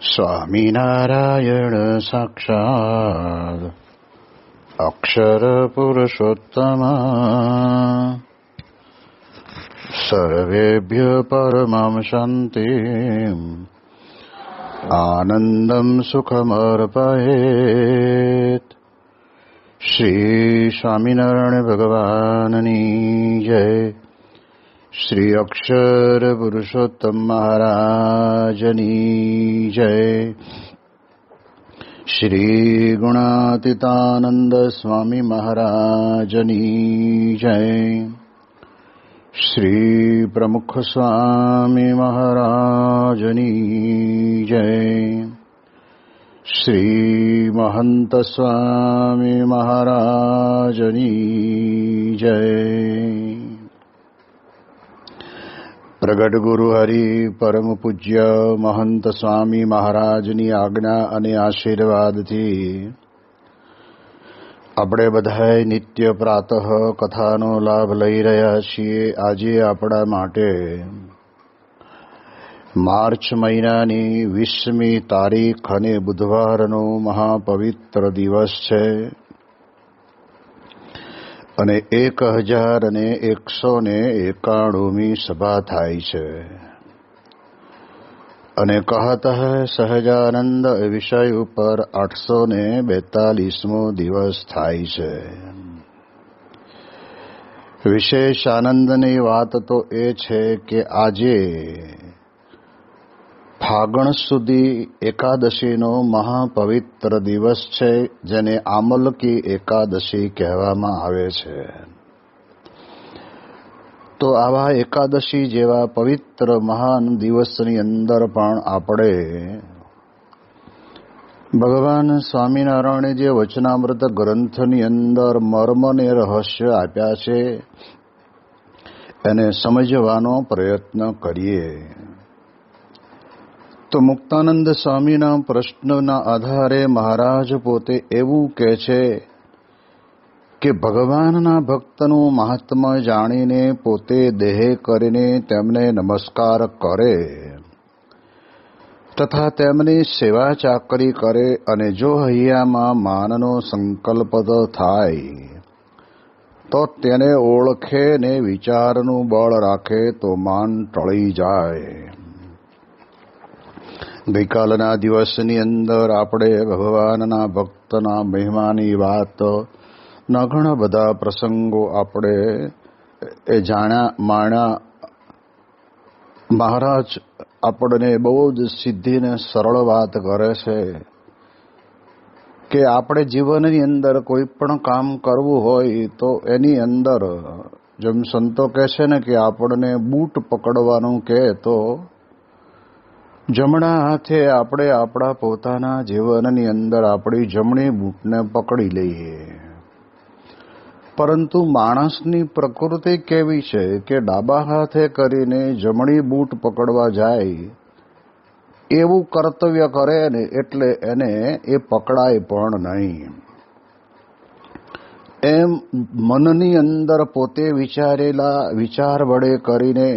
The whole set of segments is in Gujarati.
સ્વામિનારાયણ સાક્ષાત્ અક્ષર પુરુષોત્તમ સર્વેભ્ય પરમં શાંતિ આનંદમ સુખમર્પયેત. શ્રી સ્વામિનારાયણ ભગવાનની જય. શ્રી અક્ષર પુરુષોત્તમ મહારાજની જય. શ્રી ગુણાતીતાનંદ સ્વામી મહારાજની જય. શ્રી પ્રમુખ સ્વામી મહારાજની જય. શ્રી મહંત સ્વામી મહારાજની જય. પ્રગટ ગુરુ હરિ પરમ પૂજ્ય મહંત સ્વામી મહારાજની આજ્ઞા અને આશીર્વાદથી આપણે બધાએ નિત્ય પ્રાતઃ કથાનો લાભ લઈ રહ્યા છીએ. આજે આપણા માટે માર્ચ મહિનાની 20મી તારીખ અને બુધવારનો મહાપવિત્ર દિવસ છે અને 1191મી સભા થાય છે અને કહત હૈ સહજાનંદ વિષય ઉપર 842મો દિવસ થાય છે. વિશેષ આનંદની વાત તો એ છે કે આજે ફાગણ સુધી એકાદશીનો મહાપવિત્ર દિવસ છે, જેને આમલકી એકાદશી કહેવામાં આવે છે. તો આવા એકાદશી જેવા પવિત્ર મહાન દિવસની અંદર પણ આપણે ભગવાન સ્વામિનારાયણે જે વચનામૃત ગ્રંથની અંદર મર્મને રહસ્ય આપ્યા છે એને સમજવાનો પ્રયત્ન કરીએ. તો મુક્તાનંદ સ્વામીના પ્રશ્નના આધારે મહારાજ પોતે એવું કહે છે કે ભગવાનના ભક્તનું મહાત્મ્ય જાણીને પોતે દેહ કરીને તેમને નમસ્કાર કરે તથા તેમની સેવા ચાકરી કરે અને જો હૈયામાં માનનો સંકલ્પ થાય તો તેને ઓળખે ને વિચારનું બળ રાખે તો માન ટળી જાય. ગઈકાલના દિવસની અંદર આપણે ભગવાનના ભક્તના મહિમાની વાત ના ઘણા બધા પ્રસંગો આપણે જાણ્યા માણ્યા. મહારાજ આપણને બહુ જ સીધી સરળ વાત કરે છે કે આપણે જીવનની અંદર કોઈ પણ કામ કરવું હોય તો એની અંદર જેમ સંતો કહે છે ને કે આપણને બૂટ પકડવાનું કહે તો જમણા હાથે આપણે આપણા પોતાના જીવનની અંદર આપણી જમણી બૂટને પકડી લઈએ. પરંતુ માણસની પ્રકૃતિ કેવી છે કે ડાબા હાથે કરીને જમણી બૂટ પકડવા જાય એવું કર્તવ્ય કરે ને એટલે એને એ પકડાય પણ નહીં. એમ મનની અંદર પોતે વિચારેલા વિચાર વડે કરીને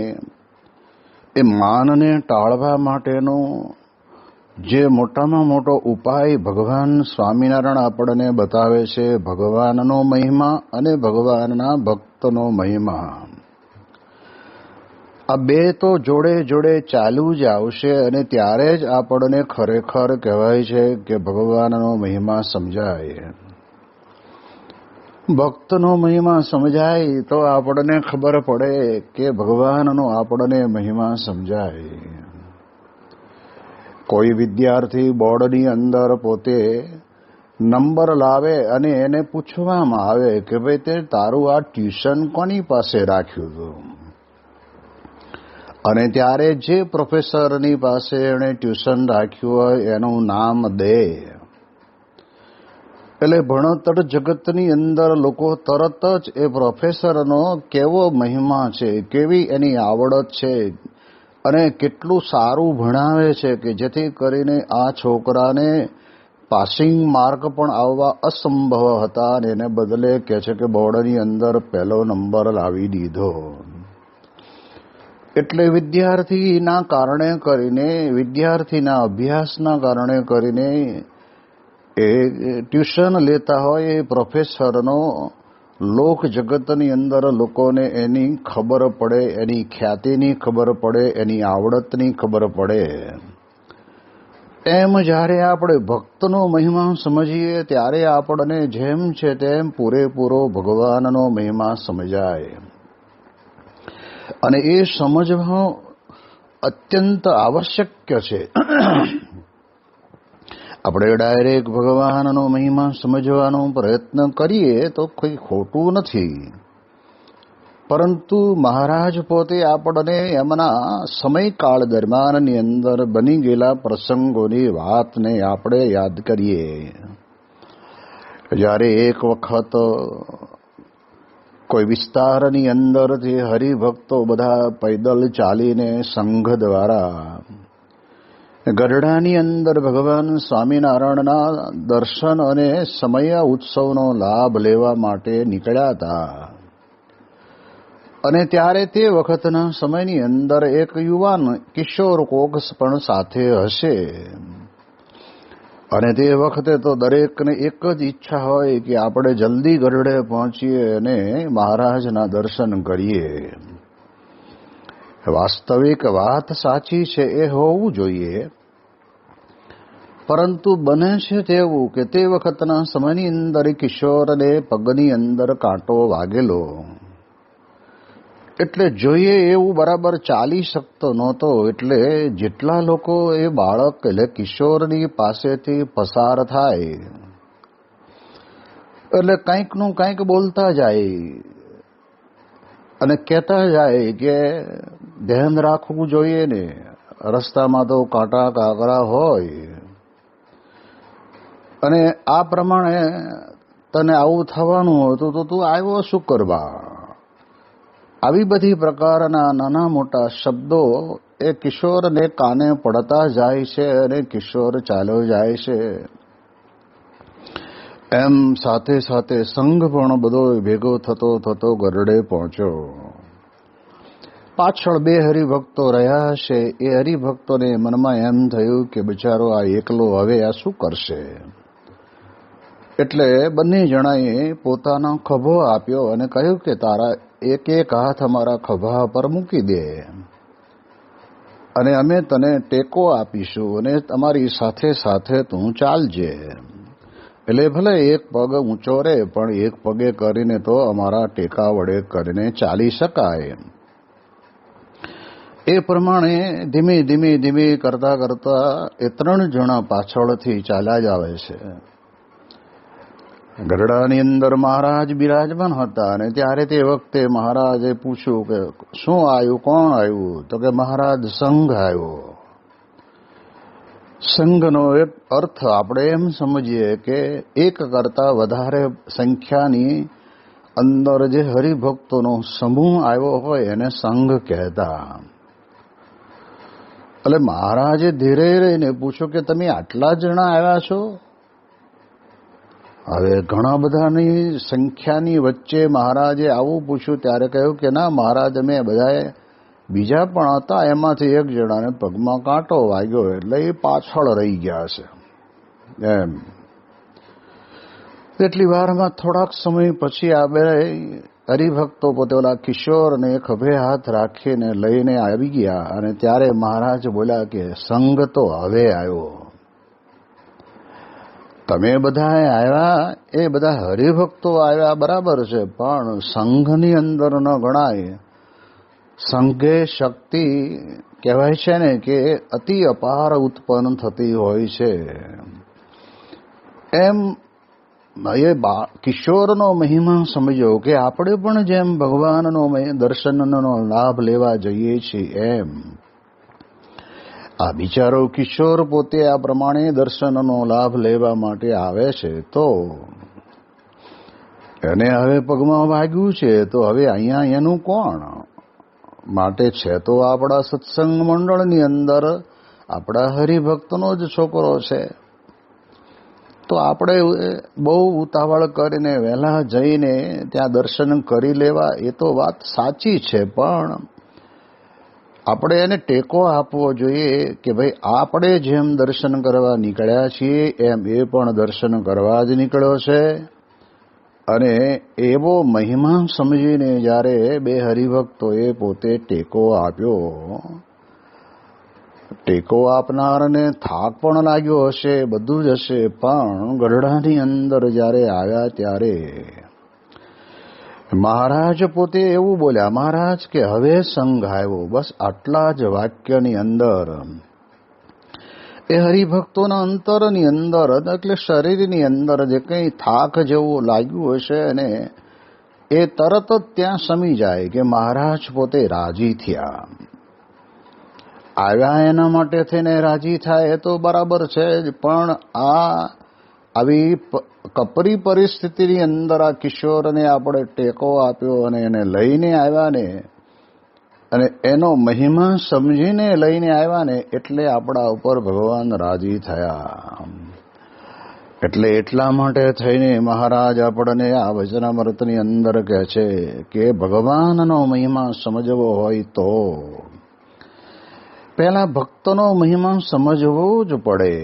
એ માનને ટાળવા માટેનો જે મોટામાં મોટો ઉપાય ભગવાન સ્વામિનારાયણ આપણને બતાવે છે, ભગવાનનો મહિમા અને ભગવાનના ભક્તનો મહિમા. આ બે તો જોડે જોડે ચાલુ જ આવશે અને ત્યારે જ આપણને ખરેખર કહેવાય છે કે ભગવાનનો મહિમા સમજાય. ભક્તનો મહિમા સમજાય તો આપણને ખબર પડે કે ભગવાનનો આપણને મહિમા સમજાય. કોઈ વિદ્યાર્થી બોર્ડની અંદર પોતે નંબર લાવે અને એને પૂછવામાં આવે કે ભાઈ તે તારું આ ટ્યુશન કોની પાસે રાખ્યું હતું, અને ત્યારે જે પ્રોફેસરની પાસે એણે ટ્યુશન રાખ્યું હોય એનું નામ દે એટલે ભણતર જગતની અંદર લોકો તરત જ એ પ્રોફેસરનો કેવો મહિમા છે, કેવી એની આવડત છે અને કેટલું સારું ભણાવે છે કે જેથી કરીને આ છોકરાને પાસિંગ માર્ક પણ આવવા અસંભવ હતા અને એને બદલે કહે છે કે બોર્ડની અંદર પહેલો નંબર લાવી દીધો. એટલે વિદ્યાર્થીના કારણે કરીને, વિદ્યાર્થીના અભ્યાસના કારણે કરીને એ ટ્યુશન લેતા હોય એ પ્રોફેસરનો લોક જગતની અંદર લોકોને એની ખબર પડે, એની ખ્યાતિની ખબર પડે, એની આવડતની ખબર પડે. એમ જ્યારે આપણે ભક્તનો મહિમા સમજીએ ત્યારે આપણને જેમ છે તેમ પૂરેપૂરો ભગવાનનો મહિમા સમજાય. અને એ સમજવું અત્યંત આવશ્યક છે. આપણે ડાયરેક્ટ ભગવાનનો મહિમા સમજવાનો પ્રયત્ન કરીએ તો કોઈ ખોટું નથી, પરંતુ મહારાજ પોતે આપણને એમના સમયકાળ દરમિયાનની અંદર બની ગયેલા પ્રસંગોની વાતને આપણે યાદ કરીએ. જ્યારે એક વખત કોઈ વિસ્તારની અંદરથી હરિભક્તો બધા પૈદલ ચાલીને સંઘ દ્વારા ગઢડાની અંદર ભગવાન સ્વામિનારાયણના દર્શન અને સમય ઉત્સવનો લાભ લેવા માટે નીકળ્યા હતા. અને ત્યારે તે વખતના સમયની અંદર એક યુવાન કિશોર કોકસ પણ સાથે હશે. અને તે વખતે તો દરેકને એક જ ઈચ્છા હોય કે આપણે જલ્દી ગઢડે પહોંચીએ અને મહારાજના દર્શન કરીએ. વાસ્તવિક વાત સાચી છે, એ હોવું જોઈએ. પરંતુ બને છે તેવું કે તે વખતના સમયની અંદર કિશોરને પગની અંદર કાંટો વાગેલો, એટલે જોઈએ એવું બરાબર ચાલી શકતો નહોતો. એટલે જેટલા લોકો એ બાળક એટલે કિશોરની પાસેથી પસાર થાય એટલે કંઈકનું કંઈક બોલતા જાય અને કહેતા જાય કે ધ્યાન રાખવું જોઈએ ને, રસ્તામાં તો કાંટા કાંકરા હોય, અને આ પ્રમાણે તને આવું થવાનું હતું તો તું આવ્યો શું કરવા. આવી બધી પ્રકારના નાના મોટા શબ્દો એ કિશોરને કાને પડતા જાય છે અને કિશોર ચાલ્યો જાય છે. એમ સાથે સાથે સંઘ પણ બધો ભેગો થતો થતો ગરડે પહોંચ્યો. પાછળ બે હરિભક્તો રહ્યા છે. એ હરિભક્તોને મનમાં એમ થયું કે બિચારો આ એકલો હવે આ શું કરશે. એટલે બંને જણાએ પોતાનો ખભો આપ્યો અને કહ્યું કે તારા એક એક હાથ અમારા ખભા પર મૂકી દે અને અમે તને ટેકો આપીશું અને તમારી સાથે સાથે તું ચાલજે. એટલે ભલે એક પગ ઊંચો રહે પણ એક પગે કરીને તો અમારા ટેકા વડે કરીને ચાલી શકાય. એ પ્રમાણે ધીમે ધીમે ધીમે કરતા કરતા એ ત્રણ જણા પાછળથી ચાલ્યા જ આવે છે. ગઢડાની અંદર મહારાજ બિરાજમાન હતા અને ત્યારે તે વખતે મહારાજે પૂછ્યું કે શું આવ્યું, કોણ આવ્યું? તો કે મહારાજ સંઘ આવ્યો. સંઘનો એક અર્થ આપણે એમ સમજીએ કે એક કરતા વધારે સંખ્યાની અંદર જે હરિભક્તોનો સમૂહ આવ્યો હોય એને સંઘ કહેતા. એટલે મહારાજે ધીરે રહીને પૂછ્યું કે તમે આટલા જણા આવ્યા છો? હવે ઘણા બધાની સંખ્યાની વચ્ચે મહારાજે આવું પૂછ્યું ત્યારે કહ્યું કે ના મહારાજ, અમે બધાએ બીજા પણ હતા, એમાંથી એક જણાને પગમાં કાંટો વાગ્યો એટલે એ પાછળ રહી ગયા છે. એમ એટલી વારમાં થોડાક સમય પછી આ બે હરિભક્તો પોતે ઓલા કિશોરને ખભે હાથ રાખીને લઈને આવી ગયા અને ત્યારે મહારાજ બોલ્યા કે સંઘ તો હવે આવ્યો. તમે બધા આવ્યા, એ બધા હરિભક્તો આવ્યા બરાબર છે, પણ સંઘની અંદર ન ગણાય. સંઘે શક્તિ કહેવાય છે ને કે અતિ અપાર ઉત્પન્ન થતી હોય છે. એમ એ કિશોરનો મહિમા સમજો કે આપણે પણ જેમ ભગવાનનો દર્શનનો લાભ લેવા જઈએ છીએ એમ આ બિચારો કિશોર પોતે આ પ્રમાણે દર્શનનો લાભ લેવા માટે આવે છે. તો એને હવે પગમાં વાગ્યું છે તો હવે અહીંયા એનું કોણ? માટે છે તો આપણા સત્સંગ મંડળની અંદર આપણા હરિભક્તનો જ છોકરો છે. તો આપણે બહુ ઉતાવળ કરીને વહેલા જઈને ત્યાં દર્શન કરી લેવા એ તો વાત સાચી છે, પણ આપણે એને ટેકો આપવો જોઈએ કે ભાઈ આપણે જેમ દર્શન કરવા નીકળ્યા છીએ એમ એ પણ દર્શન કરવા જ નીકળ્યો છે. અને એવો મહિમા સમજીને જ્યારે બે હરિભક્તોએ પોતે ટેકો આપ્યો, ટેકો આપનારને થાક પણ લાગ્યો હશે, બધું જ હશે, પણ ગઢડાની અંદર જ્યારે આવ્યા ત્યારે મહારાજ પોતે એવું બોલ્યા, મહારાજ કે હવે સંઘ આવ્યો. બસ આટલા જ વાક્યની અંદર એ હરિભક્તોના અંતરની અંદર એટલે શરીરની અંદર જે કંઈ થાક જેવું લાગ્યું હશે અને એ તરત જ ત્યાં સમી જાય કે મહારાજ પોતે રાજી થયા. આવ્યા એના માટે થઈને રાજી થાય એ તો બરાબર છે જ, પણ આવી કપરી પરિસ્થિતિની અંદર આ કિશોરને આપણે ટેકો આપ્યો અને એને લઈને આવ્યા ને, અને એનો મહિમા સમજીને લઈને આવ્યા ને, એટલે આપણા ઉપર ભગવાન રાજી થયા. એટલે એટલા માટે થઈને મહારાજ આપણને આ વચનામૃતની અંદર કહે છે કે ભગવાનનો મહિમા સમજવો હોય તો પહેલા ભક્તનો મહિમા સમજવો જ પડે,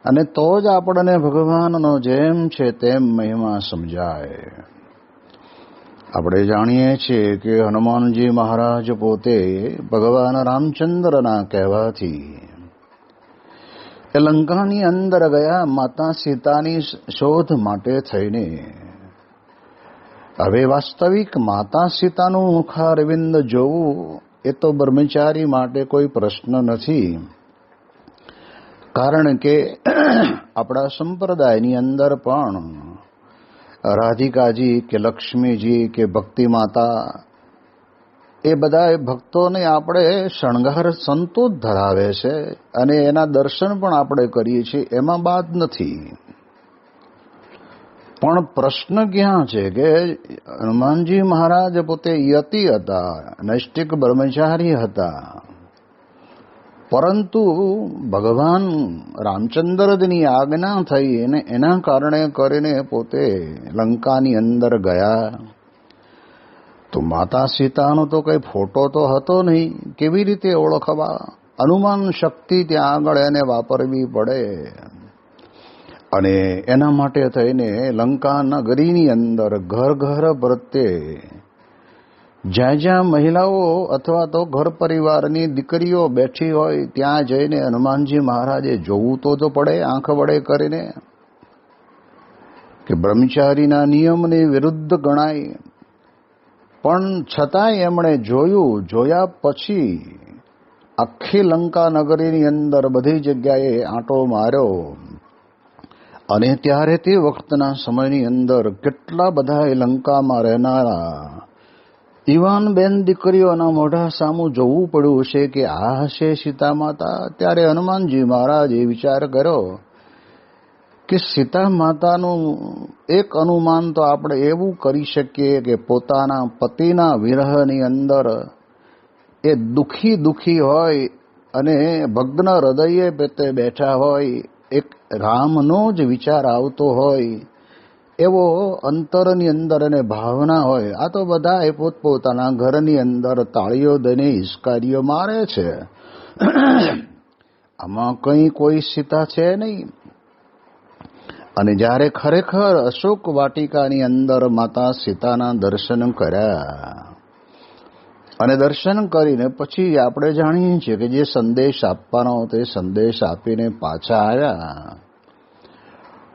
અને તો જ આપણને ભગવાનનો જેમ છે તેમ મહિમા સમજાય. આપણે જાણીએ છીએ કે હનુમાનજી મહારાજ પોતે ભગવાન રામચંદ્રના કહેવાથી એ લંકાની અંદર ગયા માતા સીતાની શોધ માટે થઈને. હવે વાસ્તવિક માતા સીતાનું મુખારવિંદ જોવું એ તો બ્રહ્મચારી માટે કોઈ પ્રશ્ન નથી, કારણ કે આપણા સંપ્રદાયની અંદર પણ રાધિકાજી કે લક્ષ્મીજી કે ભક્તિ માતા એ બધા ભક્તોને આપણે શણગાર સંતો જ ધરાવે છે અને એના દર્શન પણ આપણે કરીએ છીએ, એમાં બાદ નથી. પણ પ્રશ્ન ક્યાં છે કે હનુમાનજી મહારાજ પોતે યતિ હતા, નૈષ્ટિક બ્રહ્મચારી હતા, પરંતુ ભગવાન રામચંદ્રની આજ્ઞા થઈ અને એના કારણે કરીને પોતે લંકાની અંદર ગયા. તો માતા સીતાનો તો કઈ ફોટો તો હતો નહીં, કેવી રીતે ઓળખવા? અનુમાન શક્તિ ત્યાં આગળ એને વાપરવી પડે. અને એના માટે થઈને લંકા નગરીની અંદર ઘર ઘર પ્રત્યે જ્યાં જ્યાં મહિલાઓ અથવા તો ઘર પરિવારની દીકરીઓ બેઠી હોય ત્યાં જઈને હનુમાનજી મહારાજે જોવું તો પડે, આંખ વડે કરીને, કે બ્રહ્મચારીના નિયમની વિરુદ્ધ ગણાય. પણ છતાંય એમણે જોયું. જોયા પછી આખી લંકા નગરીની અંદર બધી જગ્યાએ આંટો માર્યો, અને ત્યારે તે વખતના સમયની અંદર કેટલા બધા લંકામાં રહેનારા યુવાન બેન દીકરીઓના મોઢા સામું જોવું પડ્યું હશે કે આ હશે સીતા માતા. ત્યારે હનુમાનજી મહારાજે વિચાર કર્યો કે સીતા માતાનું એક અનુમાન તો આપણે એવું કરી શકીએ કે પોતાના પતિના વિરહની અંદર એ દુખી હોય અને ભગ્ન હૃદયે પેતે બેઠા હોય, એક રામનો જ વિચાર આવતો હોય, એવો અંતરની અંદર એને ભાવના હોય. આ તો બધા એ પોતપોતાના ઘરની અંદર તાળીઓ દઈને હિસકારીઓ મારે છે, આમાં કંઈ કોઈ સીતા છે નહીં. અને જ્યારે ખરેખર અશોક વાટિકાની અંદર માતા સીતાના દર્શન કર્યા, અને દર્શન કરીને પછી આપણે જાણીએ છીએ કે જે સંદેશ આપવાનો તે સંદેશ આપીને પાછા આવ્યા.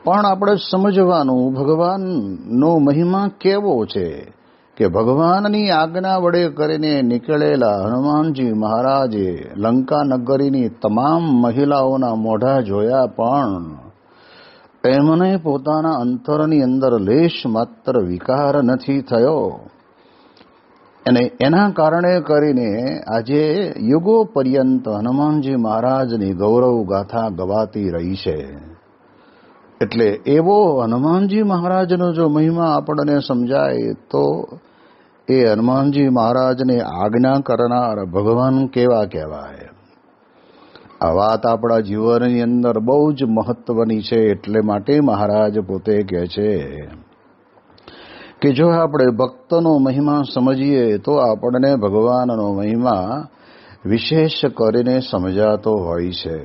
પણ આપણે સમજવાનું ભગવાનનો મહિમા કેવો છે કે ભગવાનની આજ્ઞા વડે કરીને નીકળેલા હનુમાનજી મહારાજે લંકા નગરીની તમામ મહિલાઓના મોઢા જોયા, પણ એમને પોતાના અંતરની અંદર લેશ માત્ર વિકાર નથી થયો. અને એના કારણે કરીને આજે યુગો પર્યંત હનુમાનજી મહારાજની ગૌરવ ગાથા ગવાતી રહી છે. એટલે એવો હનુમાનજી મહારાજનો જો મહિમા આપણને સમજાય તો એ હનુમાનજી મહારાજને આજ્ઞા કરનાર ભગવાન કેવા કહેવાય. આ વાત આપણા જીવનની અંદર બહુ જ મહત્વની છે. એટલે માટે મહારાજ પોતે કહે છે કે જો આપણે ભક્તનો મહિમા સમજીએ તો આપણને ભગવાનનો મહિમા વિશેષ કરીને સમજાતો હોય છે.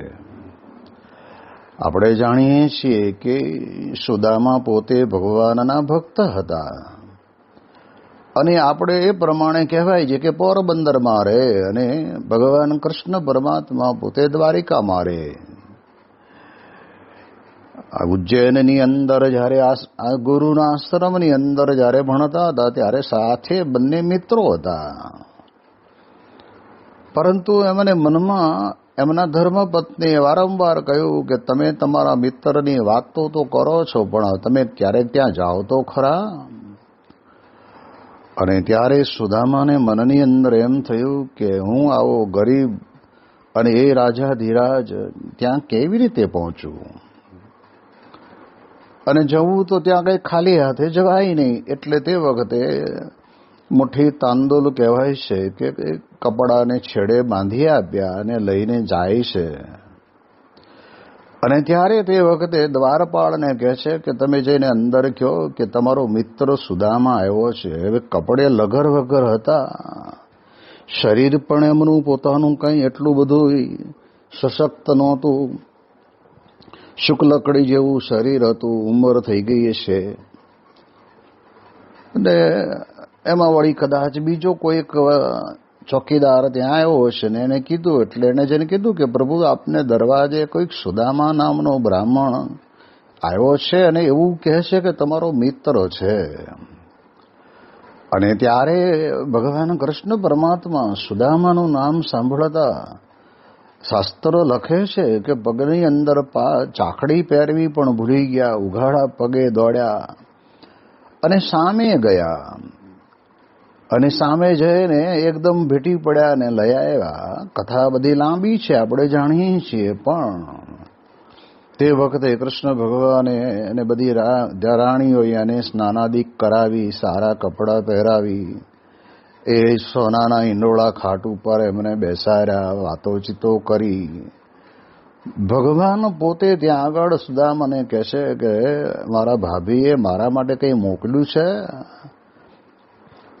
આપણે જાણીએ છીએ કે સુદામા પોતે ભગવાનના ભક્ત હતા અને આપણે એ પ્રમાણે કહેવાય છે કે પોરબંદરમાં રહે અને ભગવાન કૃષ્ણ પરમાત્મા પોતે દ્વારિકામાં રહે. આ ઉજ્જૈનની અંદર જ્યારે આ ગુરુના આશ્રમની અંદર જ્યારે ભણતા હતા ત્યારે સાથે બંને મિત્રો હતા, પરંતુ એમને મનમાં એમના ધર્મપત્નીએ વારંવાર કહ્યું કે તમે તમારા મિત્રની વાતો તો કરો છો પણ તમે ક્યારેક ત્યાં જાઓ તો ખરા. અને ત્યારે સુદામાને મનની અંદર એમ થયું કે હું આવો ગરીબ અને એ રાજાધિરાજ ત્યાં કેવી રીતે પહોંચું, અને જવું તો ત્યાં કંઈ ખાલી હાથે જવાય નહીં. એટલે તે વખતે મુઠ્ઠી તાંદુલ કહેવાય છે કે કપડાને છેડે બાંધી આપ્યા અને લઈને જાય છે. અને ત્યારે તે વખતે દ્વારપાળને કહે છે કે તમે જઈને અંદર કહો કે તમારો મિત્ર સુદામા આવ્યો છે. હવે કપડે લગર વગર હતા, શરીર પણ એમનું પોતાનું કંઈ એટલું બધું સશક્ત નહોતું, શુક્લકડી જેવું શરીર હતું, ઉંમર થઈ ગઈ છે. અને એમાં વળી કદાચ બીજો કોઈક ચોકીદાર ત્યાં આવ્યો હશે ને એને કીધું, એટલે એને જેને કીધું કે પ્રભુ આપને દરવાજે કોઈક સુદામા નામનો બ્રાહ્મણ આવ્યો છે અને એવું કહે છે કે તમારો મિત્ર છે. અને ત્યારે ભગવાન કૃષ્ણ પરમાત્મા સુદામાનું નામ સાંભળતા શાસ્ત્ર લખે છે કે પગની અંદર ચાકડી પહેરવી પણ ભૂલી ગયા, ઉઘાડા પગે દોડ્યા અને સામે ગયા અને સામે જઈને એકદમ ભેટી પડ્યા અને લઈ આવ્યા. કથા બધી લાંબી છે, આપણે જાણીએ છીએ, પણ તે વખતે કૃષ્ણ ભગવાને એને બધી રાણીઓએ એને સ્નાનાદિક કરાવી, સારા કપડાં પહેરાવી, એ સોનાના ઈંડોળા ખાટ ઉપર એમને બેસાડ્યા, વાતોચીતો કરી. ભગવાન પોતે ત્યાં આગળ સુદામાને કહે છે કે મારા ભાભીએ મારા માટે કંઈ મોકલ્યું છે.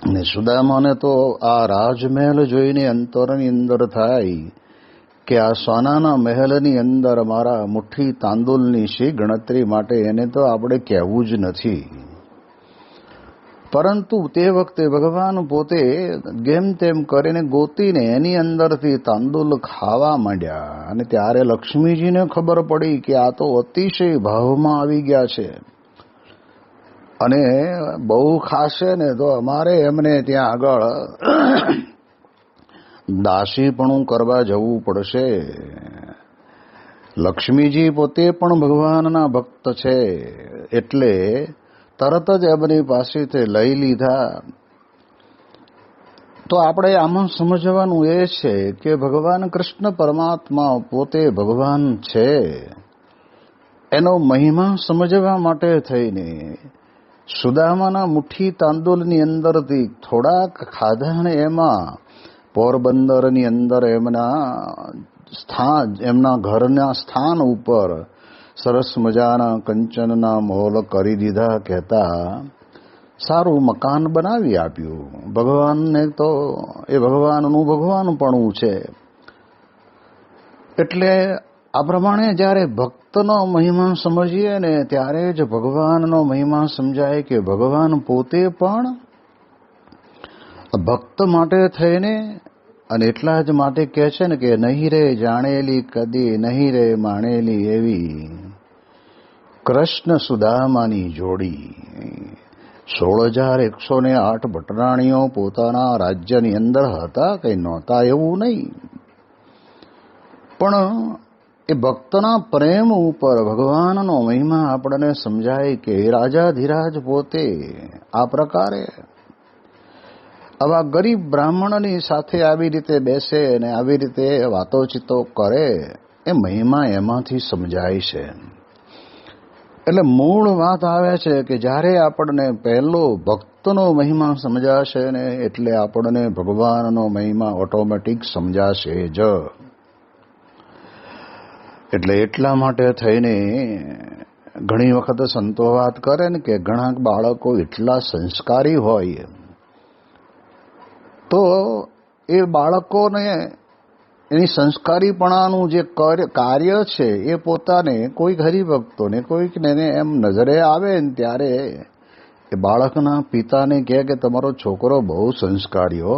અને સુદામાને તો આ રાજમહેલ જોઈને અંતરની અંદર થાય કે આ સોનાના મહેલની અંદર મારા મુઠ્ઠી તાંદુલની શી ગણતરી માટે એને તો આપણે કહેવું જ નથી. પરંતુ તે વખતે ભગવાન પોતે જેમ તેમ કરીને ગોતીને એની અંદરથી તાંદુલ ખાવા માંડ્યા. અને ત્યારે લક્ષ્મીજીને ખબર પડી કે આ તો અતિશય ભાવમાં આવી ગયા છે અને બહુ ખાશે ને તો અમારે એમને ત્યાં આગળ દાસીપણું કરવા જવું પડશે. લક્ષ્મીજી પોતે પણ ભગવાનના ભક્ત છે એટલે તરત જ એમની પાસેથી લઈ લીધા. તો આપણે આમાં સમજવાનું એ છે કે ભગવાન કૃષ્ણ પરમાત્મા પોતે ભગવાન છે, એનો મહિમા સમજવા માટે થઈને સુદામાના મુઠ્ઠી તાંદુલની અંદરથી થોડાક ખાધા ને એમાં પોરબંદરની અંદર એમના ઘરના સ્થાન ઉપર સરસ મજાના કંચનના મોલ કરી દીધા, કહેતા સારું મકાન બનાવી આપ્યું. ભગવાનને તો એ ભગવાનનું ભગવાનપણું છે. એટલે આ પ્રમાણે જ્યારે ભક્તનો મહિમા સમજીએ ને ત્યારે જ ભગવાનનો મહિમા સમજાય કે ભગવાન પોતે પણ ભક્ત માટે થઈને અને એટલા જ માટે કહે છે ને કે નહીં રે જાણેલી કદી, નહીં રે માણેલી એવી કૃષ્ણ સુદામાની જોડી. 16,108 ભટરાણીઓ પોતાના રાજ્યની અંદર હતા, કંઈ નહોતા એવું નહીં, પણ એ ભક્તના પ્રેમ ઉપર ભગવાનનો મહિમા આપણને સમજાય કે રાજાધિરાજ પોતે આ પ્રકારે આવા ગરીબ બ્રાહ્મણની સાથે આવી રીતે બેસે અને આવી રીતે વાતોચીતો કરે, એ મહિમા એમાંથી સમજાય છે. એટલે મૂળ વાત આવે છે કે જ્યારે આપણને પહેલો ભક્તનો મહિમા સમજાશે ને એટલે આપણને ભગવાનનો મહિમા ઓટોમેટિક સમજાશે જ. એટલે એટલા માટે થઈને ઘણી વખત સંતો વાત કરે ને કે ઘણા બાળકો એટલા સંસ્કારી હોય તો એ બાળકોને એની સંસ્કારીપણાનું જે કાર્ય છે એ પોતાને કોઈક હરિભક્તોને કોઈકને એમ નજરે આવે ને ત્યારે એ બાળકના પિતાને કહે કે તમારો છોકરો બહુ સંસ્કારી હો.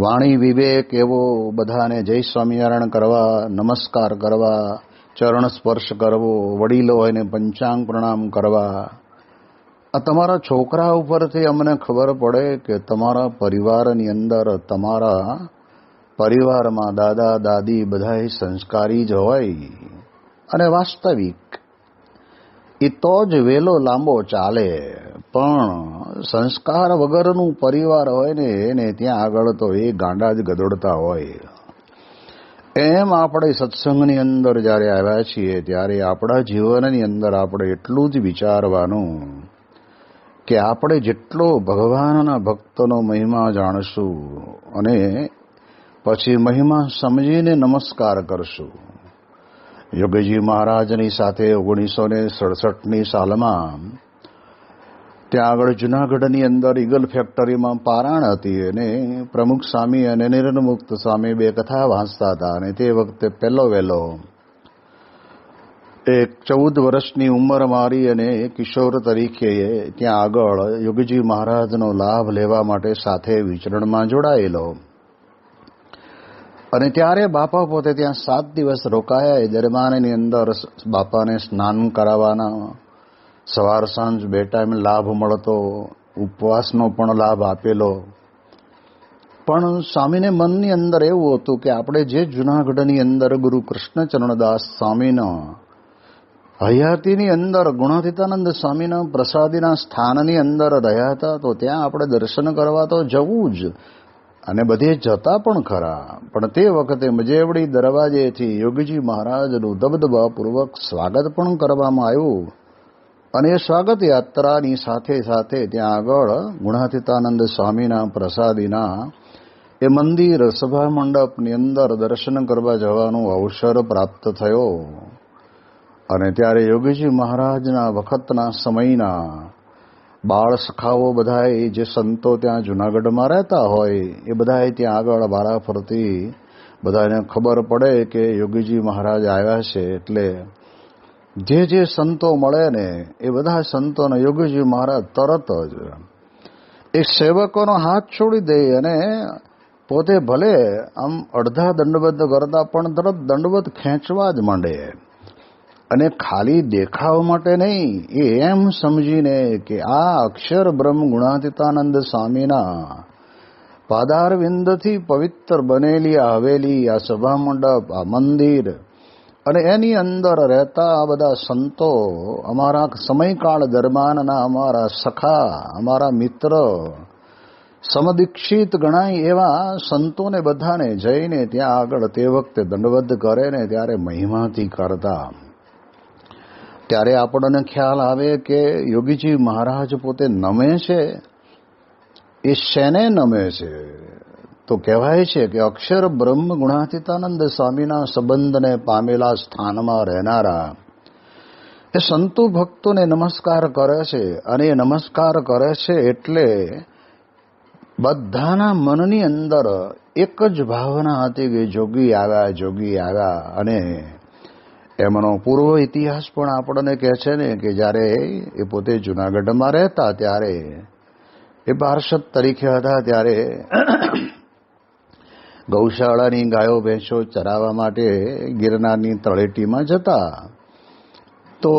વાણી વિવેક એવો, બધાને જય સ્વામિનારાયણ કરવા, નમસ્કાર કરવા, ચરણ સ્પર્શ કરવો, વડીલો હોય ને પંચાંગ પ્રણામ કરવા. આ તમારા છોકરા ઉપરથી અમને ખબર પડે કે તમારા પરિવારની અંદર, તમારા પરિવારમાં દાદા દાદી બધા સંસ્કારી જ હોય. અને વાસ્તવિક એ તો જ વેલો લાંબો ચાલે. પણ સંસ્કાર વગરનું પરિવાર હોય ને એને ત્યાં આગળ તો એ ગાંડા જ ગદોડતા હોય. એમ આપણે સત્સંગની અંદર જ્યારે આવ્યા છીએ ત્યારે આપણા જીવનની અંદર આપણે એટલું જ વિચારવાનું કે આપણે જેટલો ભગવાનના ભક્તનો મહિમા જાણશું અને પછી મહિમા સમજીને નમસ્કાર કરશું. યોગીજી મહારાજની સાથે 1967ની સાલમાં ત્યાં આગળ જુનાગઢની અંદર ઈગલ ફેક્ટરીમાં પારાયણ હતી અને પ્રમુખ સ્વામી અને નિર્મુક્ત સ્વામી બે કથા વાંચતા હતા. અને તે વખતે પહેલો વહેલો એક 14 વર્ષની ઉંમર મારી અને કિશોર તરીકે ત્યાં આગળ યોગીજી મહારાજનો લાભ લેવા માટે સાથે વિચરણમાં જોડાયેલો. અને ત્યારે બાપા પોતે ત્યાં 7 દિવસ રોકાયા. એ દરમિયાનની અંદર બાપાને સ્નાન કરાવવાના, સવાર સાંજ 2 ટાઈમ લાભ મળતો, ઉપવાસનો પણ લાભ આપેલો. પણ સ્વામીને મનની અંદર એવું હતું કે આપણે જે જુનાગઢની અંદર ગુરુ કૃષ્ણચરણદાસ સ્વામીના હયાતીની અંદર ગુણાતીતાનંદ સ્વામીના પ્રસાદીના સ્થાનની અંદર રહ્યા હતા તો ત્યાં આપણે દર્શન કરવા તો જવું જ, અને બધે જતા પણ ખરા. પણ તે વખતે મજેવડી દરવાજેથી યોગીજી મહારાજનું દબદબાપૂર્વક સ્વાગત પણ કરવામાં આવ્યું. અને એ સ્વાગત યાત્રાની સાથે સાથે ત્યાં આગળ ગુણાતીતાનંદ સ્વામીના પ્રસાદીના એ મંદિર સભા મંડપની અંદર દર્શન કરવા જવાનો અવસર પ્રાપ્ત થયો. અને ત્યારે યોગીજી મહારાજના વખતના સમયના બાળ સખાઓ બધાએ, જે સંતો ત્યાં જુનાગઢમાં રહેતા હોય એ બધાએ ત્યાં આગળ વારા ફરતી બધાને ખબર પડે કે યોગીજી મહારાજ આવ્યા છે. એટલે જે સંતો મળે ને એ બધા સંતોને યોગીજી મહારાજ તરત જ એક સેવકોનો હાથ છોડી દે અને પોતે ભલે આમ અડધા દંડવત કરતા પણ તરત દંડવત ખેંચવા જ માંડે. અને ખાલી દેખાવ માટે નહીં, એ એમ સમજીને કે આ અક્ષર બ્રહ્મ ગુણાતીતાનંદ સ્વામીના પાદારવિંદથી પવિત્ર બનેલી આ હવેલી, આ સભા મંડપ, આ મંદિર અને એની અંદર રહેતા આ બધા સંતો, અમારા સમયકાળ દરમિયાનના અમારા સખા, અમારા મિત્ર, સમદીક્ષિત ગણાય એવા સંતોને બધાને જઈને ત્યાં આગળ તે વખતે દંડવત કરે ને ત્યારે મહિમાથી કરતા. ત્યારે આપણને ખ્યાલ આવે કે યોગીજી મહારાજ પોતે નમે છે એ શેને નમે છે? તો કહેવાય છે કે અક્ષર બ્રહ્મ ગુણાતીતાનંદ સ્વામીના સંબંધને પામેલા સ્થાનમાં રહેનારા એ સંતો ભક્તોને નમસ્કાર કરે છે. અને એ નમસ્કાર કરે છે એટલે બધાના મનની અંદર એક જ ભાવના હતી કે જોગી આવ્યા, જોગી આવ્યા. અને એમનો પૂર્વ ઇતિહાસ પણ આપણને કહે છે ને કે જ્યારે એ પોતે જુનાગઢમાં રહેતા ત્યારે એ પાર્ષદ તરીકે હતા ત્યારે ગૌશાળાની ગાયો ભેંસો ચરાવવા માટે ગિરનારની તળેટીમાં જતા. તો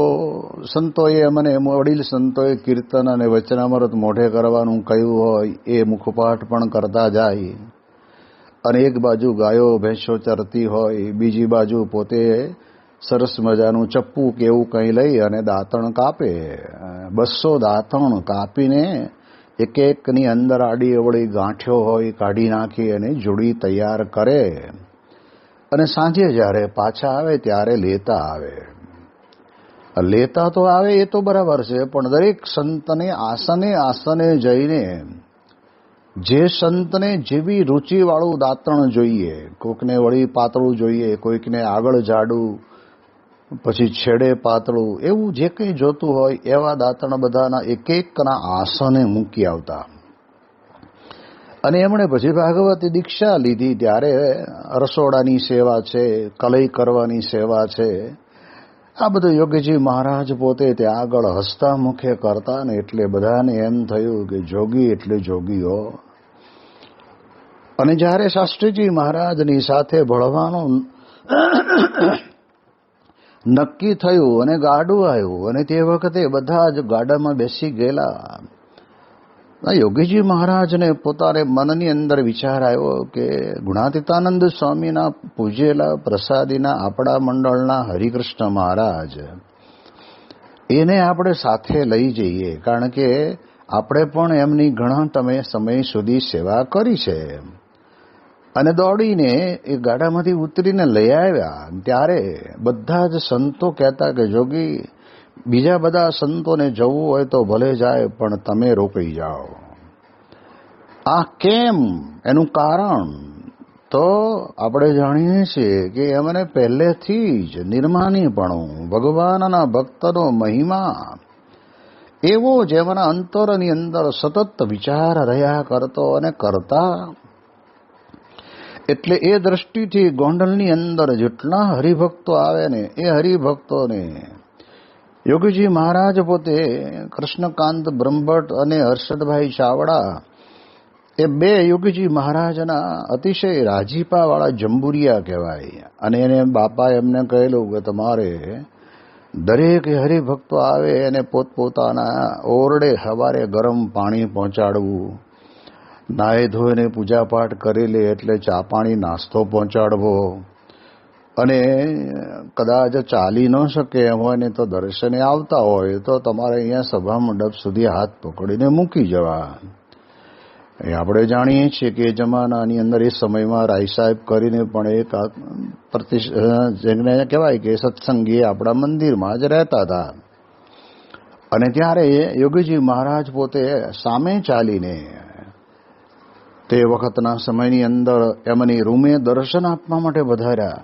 સંતોએ અમને, વડીલ સંતોએ કીર્તન અને વચનામૃત મોઢે કરવાનું કહ્યું હોય એ મુખપાઠ પણ કરતા જાય. અને એક બાજુ ગાયો ભેંસો ચરતી હોય, બીજી બાજુ પોતે સરસ મજાનું ચપ્પુ કે એવું કંઈ લઈ અને દાંતણ કાપે. 200 દાંતણ કાપીને એક એકની અંદર આડી અવળી ગાંઠો હોય કાઢી નાખી અને જોડી તૈયાર કરે. અને સાંજે જ્યારે પાછા આવે ત્યારે લેતા આવે. લેતા તો આવે એ તો બરાબર છે, પણ દરેક સંતને આસને આસને જઈને જે સંતને જેવી રુચિવાળું દાંતણ જોઈએ, કોઈકને વળી પાતળું જોઈએ, કોઈકને આગળ જાડું, પછી છેડે પાતળું, એવું જે કંઈ જોતું હોય એવા દાંતણ બધાના એક એકના આસને મૂકી આવતા. અને એમણે પછી ભાગવતી દીક્ષા લીધી ત્યારે રસોડાની સેવા છે, કલઈ કરવાની સેવા છે, આ બધું યોગીજી મહારાજ પોતે ત્યાં આગળ હસતા મુખે કરતા ને એટલે બધાને એમ થયું કે જોગી એટલે જોગીઓ. અને જ્યારે શાસ્ત્રીજી મહારાજની સાથે ભળવાનું નક્કી થયું અને ગાડું આવ્યું અને તે વખતે બધા જ ગાડામાં બેસી ગયેલા. યોગીજી મહારાજને પોતાને મનની અંદર વિચાર આવ્યો કે ગુણાતીતાનંદ સ્વામીના પૂજેલા પ્રસાદીના આપણા મંડળના હરિકૃષ્ણ મહારાજ, એને આપણે સાથે લઈ જઈએ, કારણ કે આપણે પણ એમની ઘણા સમય સુધી સેવા કરી છે. અને દોડીને એ ગાડામાંથી ઉતરીને લઈ આવ્યા. ત્યારે બધા જ સંતો કહેતા કે જોગી, બીજા બધા સંતોને જવું હોય તો ભલે જાય, પણ તમે રોકાઈ જાઓ. આ કેમ? એનું કારણ તો આપણે જાણીએ છીએ કે એમને પહેલેથી જ નિર્માનીપણું, ભગવાનના ભક્તનો મહિમા એવો જેમના અંતરની અંદર સતત વિચાર રહ્યા કરતો અને કરતા. એટલે એ દ્રષ્ટિથી ગોંડલની અંદર જેટલા હરિભક્તો આવે ને એ હરિભક્તોને યોગીજી મહારાજ પોતે કૃષ્ણકાંત બ્રહ્મભટ્ટ અને હર્ષદભાઈ ચાવડા એ બે યોગીજી મહારાજના અતિશય રાજીપાવાળા જંબુરિયા કહેવાય. અને એને બાપા એમને કહેલું કે તમારે દરેક હરિભક્તો આવે એને પોતપોતાના ઓરડે સવારે ગરમ પાણી પહોંચાડવું, નાહી ધોઈને પૂજાપાઠ કરી લે એટલે ચા પાણી નાસ્તો પહોંચાડવો, અને કદાચ ચાલી ન શકે એમ હોય ને તો દર્શને આવતા હોય તો તમારે અહીંયા સભા મંડપ સુધી હાથ પકડીને મૂકી જવા. એ આપણે જાણીએ છીએ કે એ જમાનાની અંદર એ સમયમાં રાય સાહેબ કરીને પણ એક જેને કહેવાય કે સત્સંગી આપણા મંદિરમાં જ રહેતા હતા. અને ત્યારે યોગીજી મહારાજ પોતે સામે ચાલીને તે વખતના સમયની અંદર એમની રૂમે દર્શન આપવા માટે વધાર્યા.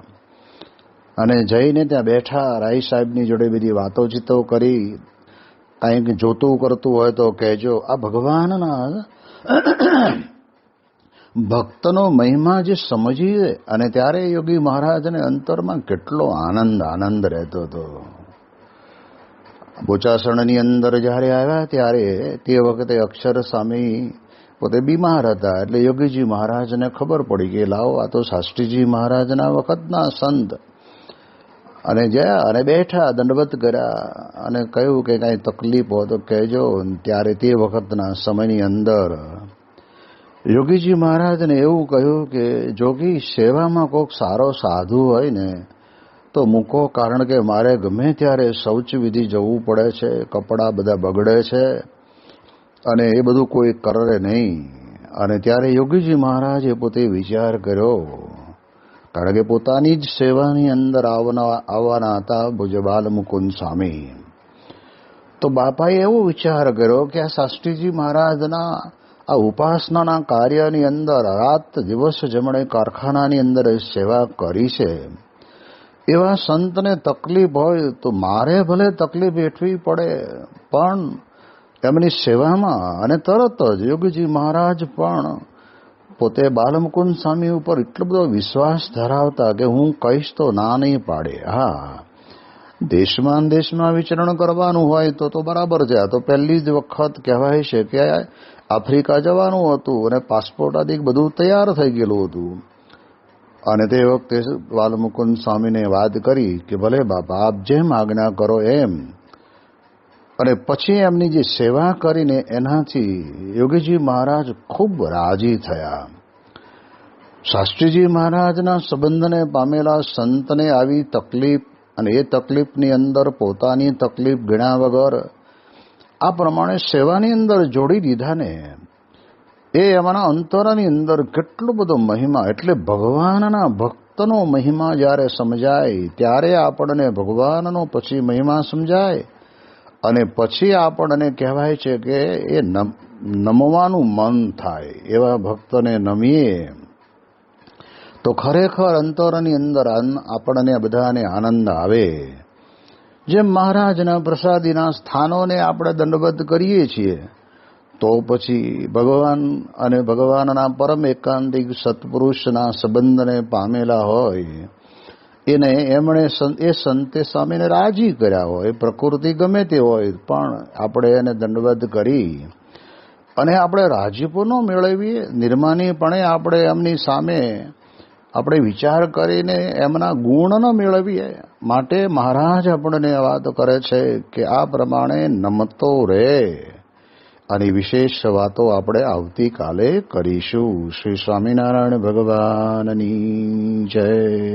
અને જઈને ત્યાં બેઠા, રાય સાહેબની જોડે બધી વાતોચીતો કરી, કંઈક જોતું કરતું હોય તો કહેજો. આ ભગવાનના ભક્તનો મહિમા જે સમજીએ અને ત્યારે યોગી મહારાજને અંતરમાં કેટલો આનંદ રહેતો હતો. બોચાસણની અંદર જ્યારે આવ્યા ત્યારે તે વખતે અક્ષર સ્વામી પોતે બીમાર હતા. એટલે યોગીજી મહારાજને ખબર પડી કે લાવો આ તો શાસ્ત્રીજી મહારાજના વખતના સંત. અને ગયા અને બેઠા, દંડવત કર્યા અને કહ્યું કે કાંઈ તકલીફ હોય તો કહેજો. ત્યારે તે વખતના સમયની અંદર યોગીજી મહારાજને એવું કહ્યું કે જોગી, સેવામાં કોઈક સારો સાધુ હોય ને તો મૂકો, કારણ કે મારે ગમે ત્યારે શૌચ વિધિ જવું પડે છે, કપડાં બધા બગડે છે અને એ બધું કોઈ કરે નહીં. અને ત્યારે યોગીજી મહારાજે પોતે વિચાર કર્યો, કારણ કે પોતાની જ સેવાની અંદર આવવાના હતા પૂજ્ય બાલમુકુંદ સ્વામી. તો બાપાએ એવો વિચાર કર્યો કે આ શાસ્ત્રીજી મહારાજના આ ઉપાસનાના કાર્યની અંદર રાત દિવસ જેમણે કારખાનાની અંદર સેવા કરી છે, એવા સંતને તકલીફ હોય તો મારે ભલે તકલીફ વેઠવી પડે, પણ એમની સેવામાં. અને તરત જ યોગીજી મહારાજ પણ પોતે બાલમુકુંદ સ્વામી ઉપર એટલો બધો વિશ્વાસ ધરાવતા કે હું કહીશ તો ના નહીં પાડે. હા, દેશમાં વિચરણ કરવાનું હોય તો બરાબર છે. આ તો પહેલી જ વખત કહેવાય છે કે આફ્રિકા જવાનું હતું અને પાસપોર્ટ આદિ બધું તૈયાર થઈ ગયેલું હતું. અને તે વખતે બાલમુકુંદ સ્વામીને વાત કરી કે ભલે બાપા, આપ જેમ આજ્ઞા કરો એમ. અને પછી એમની જે સેવા કરીને એનાથી યોગીજી મહારાજ ખૂબ રાજી થયા. શાસ્ત્રીજી મહારાજના સંબંધને પામેલા સંતને આવી તકલીફ, અને એ તકલીફની અંદર પોતાની તકલીફ ગણ્યા વગર આ પ્રમાણે સેવાની અંદર જોડી દીધા ને એ એમના અંતરની અંદર કેટલો બધો મહિમા. એટલે ભગવાનના ભક્તનો મહિમા જ્યારે સમજાય ત્યારે આપણને ભગવાનનો પછી મહિમા સમજાય. અને પછી આપણને કહેવાય છે કે એ નમવાનું મન થાય. એવા ભક્તને નમીએ તો ખરેખર અંતરની અંદર આપણને બધાને આનંદ આવે. જેમ મહારાજના પ્રસાદીના સ્થાનોને આપણે દંડવત કરીએ છીએ, તો પછી ભગવાન અને ભગવાનના પરમ એકાંતિક સત્પુરુષના સંબંધને પામેલા હોય એને એમણે એ સંતે સામેને રાજી કર્યા હોય, પ્રકૃતિ ગમે તે હોય, પણ આપણે એને દંડવત કરી અને આપણે રાજીપો ન મેળવીએ, નિર્માનીપણે આપણે એમની સામે આપણે વિચાર કરીને એમના ગુણ ન મેળવીએ. માટે મહારાજ આપણને વાત કરે છે કે આ પ્રમાણે નમતો રહે. અને વિશેષ વાતો આપણે આવતીકાલે કરીશું. શ્રી સ્વામિનારાયણ ભગવાનની જય.